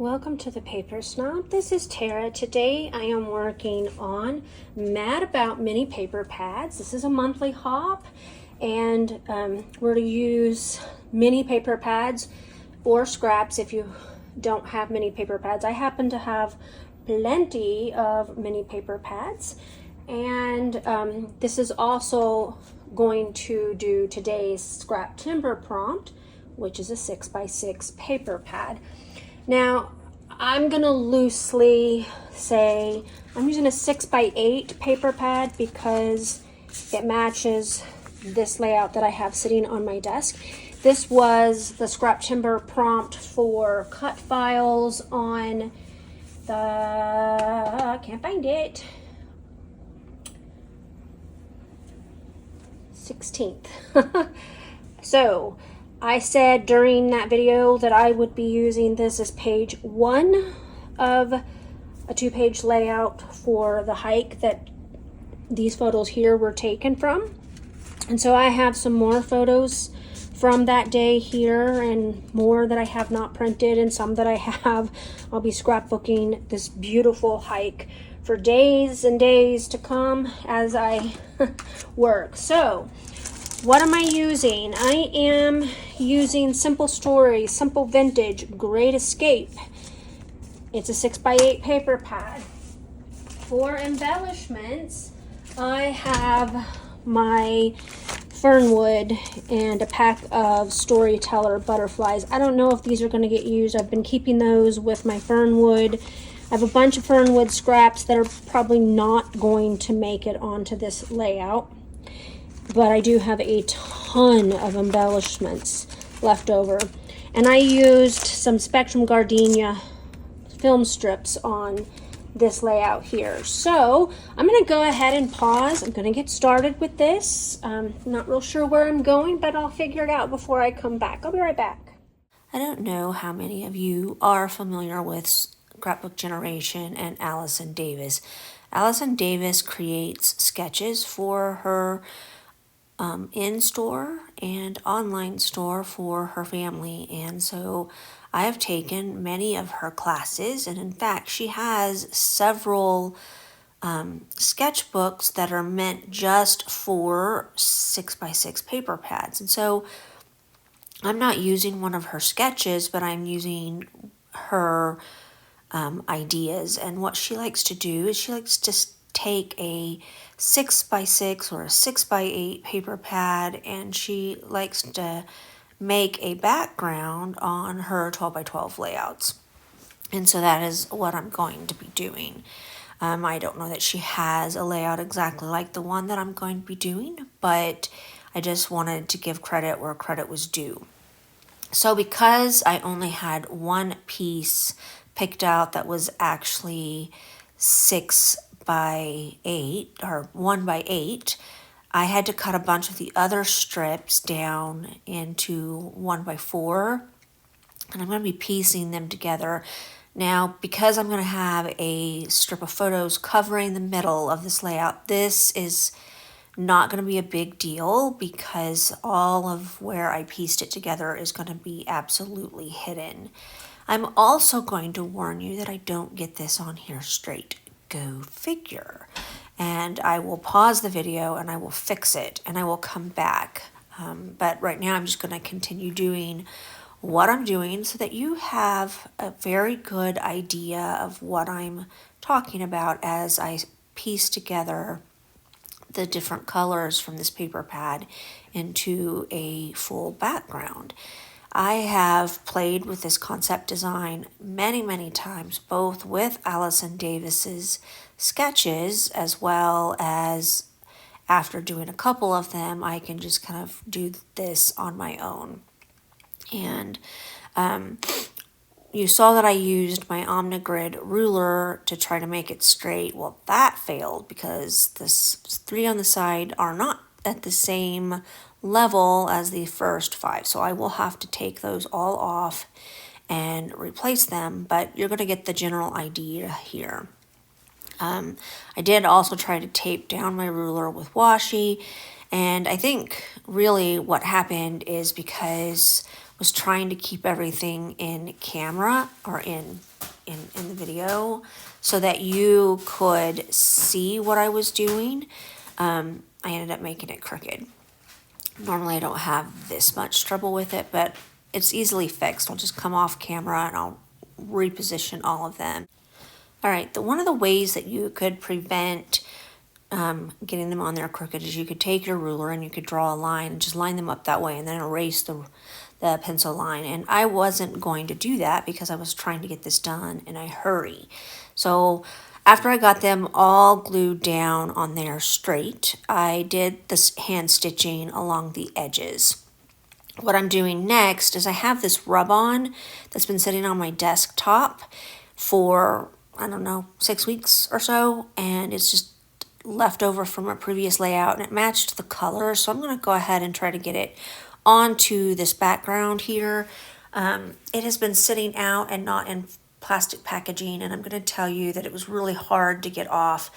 Welcome to the Paper Snob. This is Tara. Today I am working on Mad About Mini Paper Pads. This is a monthly hop, and we're to use mini paper pads or scraps if you don't have mini paper pads. I happen to have plenty of mini paper pads, and this is also going to do today's Scraptember prompt, which is a 6x6 paper pad. Now, I'm going to loosely say I'm using a 6x8 paper pad because it matches this layout that I have sitting on my desk. This was the Scraptember prompt for cut files on the, I can't find it, 16th. So, I said during that video that I would be using this as page 1 of a 2-page layout for the hike that these photos here were taken from. And so I have some more photos from that day here and more that I have not printed and some that I have. I'll be scrapbooking this beautiful hike for days and days to come as I work. So, what am I using? I am using Simple Stories, Simple Vintage, Great Escape. It's a 6x8 paper pad. For embellishments, I have my Fernwood and a pack of Storyteller butterflies. I don't know if these are going to get used. I've been keeping those with my Fernwood. I have a bunch of Fernwood scraps that are probably not going to make it onto this layout. But I do have a ton of embellishments left over. And I used some Spectrum Gardenia film strips on this layout here. So I'm going to go ahead and pause. I'm going to get started with this. Not real sure where I'm going, but I'll figure it out before I come back. I'll be right back. I don't know how many of you are familiar with Scrapbook Generation and Allison Davis. Allison Davis creates sketches for her in-store and online store for her family, and so I have taken many of her classes, and in fact she has several sketchbooks that are meant just for 6x6 paper pads. And so I'm not using one of her sketches, but I'm using her ideas. And what she likes to do is she likes to take a 6x6 or a 6x8 paper pad, and she likes to make a background on her 12x12 layouts. And so that is what I'm going to be doing. I don't know that she has a layout exactly like the one that I'm going to be doing, but I just wanted to give credit where credit was due. So because I only had one piece picked out that was actually 6x8 or 1x8, I had to cut a bunch of the other strips down into 1x4, and I'm going to be piecing them together. Now, because I'm going to have a strip of photos covering the middle of this layout, this is not going to be a big deal because all of where I pieced it together is going to be absolutely hidden. I'm also going to warn you that I don't get this on here straight. Go figure. And I will pause the video and I will fix it and I will come back. But right now I'm just going to continue doing what I'm doing so that you have a very good idea of what I'm talking about as I piece together the different colors from this paper pad into a full background. I have played with this concept design many times, both with Allison Davis's sketches as well as after doing a couple of them, I can just kind of do this on my own. And you saw that I used my Omnigrid ruler to try to make it straight. Well, that failed because the 3 on the side are not at the same level as the first 5. So I will have to take those all off and replace them, but you're going to get the general idea here. I did also try to tape down my ruler with washi, and I think really what happened is because I was trying to keep everything in camera or in in the video so that you could see what I was doing. I ended up making it crooked. Normally I don't have this much trouble with it, but it's easily fixed. I'll just come off camera and I'll reposition all of them. All right, one of the ways that you could prevent getting them on there crooked is you could take your ruler and you could draw a line and just line them up that way and then erase the pencil line. And I wasn't going to do that because I was trying to get this done in a hurry. So after I got them all glued down on there straight, I did this hand stitching along the edges. What I'm doing next is I have this rub-on that's been sitting on my desktop for, I don't know, 6 weeks or so, and it's just left over from a previous layout and it matched the color. So I'm going to go ahead and try to get it onto this background here. It has been sitting out and not in plastic packaging, and I'm going to tell you that it was really hard to get off.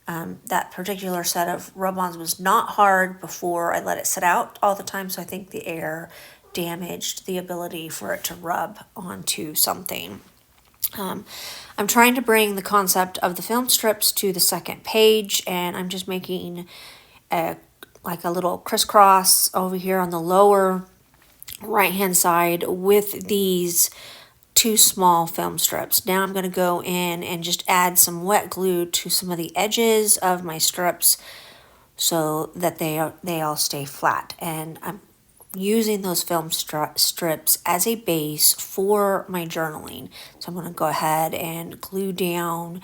That particular set of rub-ons was not hard before I let it sit out all the time, so I think the air damaged the ability for it to rub onto something. I'm trying to bring the concept of the film strips to the second page, and I'm just making like a little crisscross over here on the lower right hand side with these 2 small film strips. Now I'm going to go in and just add some wet glue to some of the edges of my strips so that they all stay flat, and I'm using those film strips as a base for my journaling. So I'm going to go ahead and glue down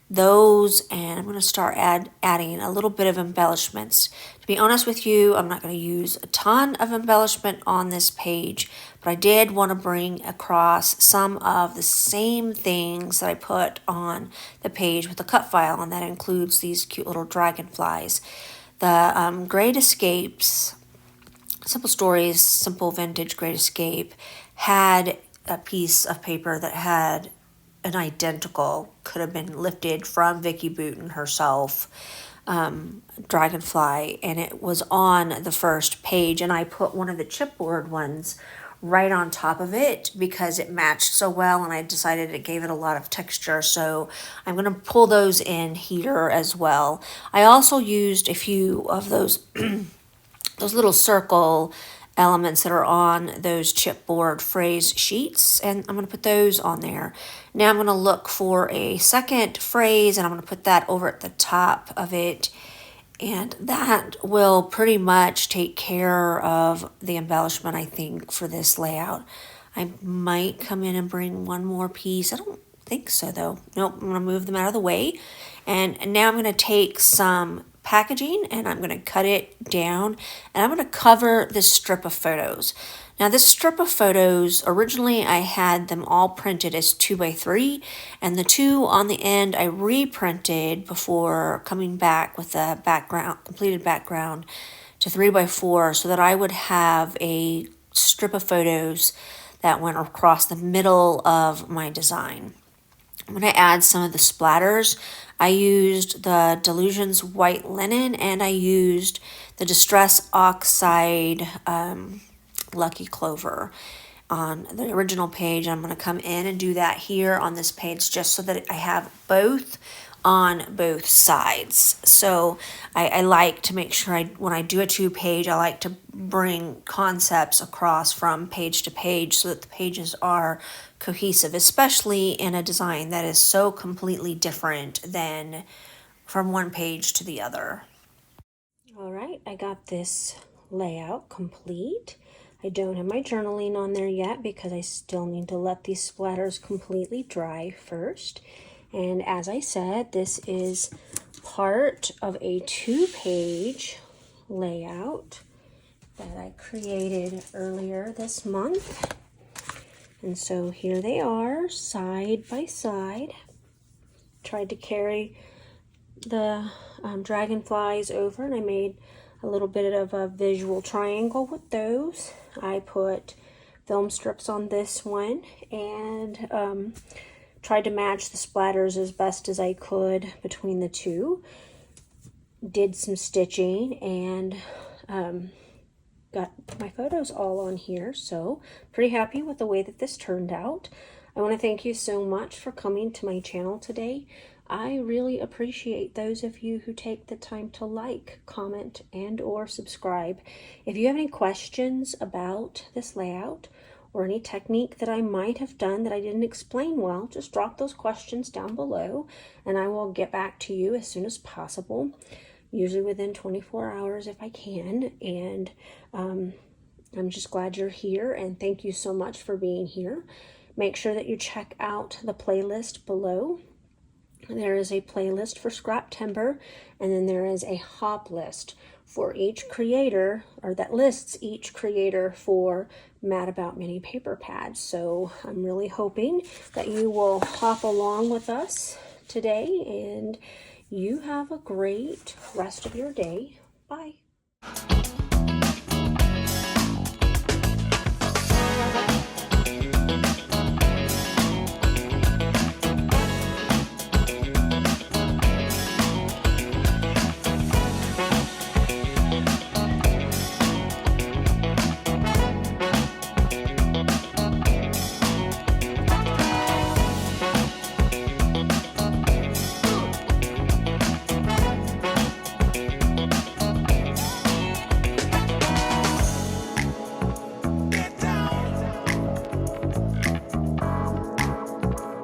those, and I'm going to start adding a little bit of embellishments. To be honest with you, I'm not going to use a ton of embellishment on this page, but I did want to bring across some of the same things that I put on the page with the cut file, and that includes these cute little dragonflies. The Great Escapes Simple Stories, Simple Vintage Great Escape had a piece of paper that had an identical, could have been lifted from Vicky Booten herself, dragonfly, and it was on the first page, and I put one of the chipboard ones right on top of it because it matched so well, and I decided it gave it a lot of texture, so I'm going to pull those in here as well. I also used a few of those those little circle elements that are on those chipboard phrase sheets, and I'm going to put those on there. Now I'm going to look for a second phrase, and I'm going to put that over at the top of it, and that will pretty much take care of the embellishment, I think, for this layout. I might come in and bring one more piece. I don't think so, though. Nope, I'm going to move them out of the way, and now I'm going to take some packaging and I'm going to cut it down, and I'm going to cover this strip of photos. Now this strip of photos, originally I had them all printed as 2x3, and the 2 on the end I reprinted before coming back with the completed background to 3x4 so that I would have a strip of photos that went across the middle of my design. I'm going to add some of the splatters. I used the Delusions white linen, and I used the Distress Oxide Lucky Clover on the original page. I'm going to come in and do that here on this page just so that I have both on both sides. So I like to make sure when I do a 2-page, I like to bring concepts across from page to page so that the pages are cohesive, especially in a design that is so completely different than from one page to the other. All right, I got this layout complete. I don't have my journaling on there yet because I still need to let these splatters completely dry first. And as I said, this is part of a 2-page layout that I created earlier this month. And so here they are, side by side. Tried to carry the dragonflies over, and I made a little bit of a visual triangle with those. I put film strips on this one, and tried to match the splatters as best as I could between the two. Did some stitching, and got my photos all on here, so pretty happy with the way that this turned out. I want to thank you so much for coming to my channel today. I really appreciate those of you who take the time to like, comment, and or subscribe. If you have any questions about this layout or any technique that I might have done that I didn't explain well, just drop those questions down below and I will get back to you as soon as possible, usually within 24 hours if I can. And I'm just glad you're here, and thank you so much for being here. Make sure that you check out the playlist below. There is a playlist for Scraptember, and then there is a hop list for each creator, or that lists each creator for Mad About Mini paper pads. So I'm really hoping that you will hop along with us today, and you have a great rest of your day. Bye.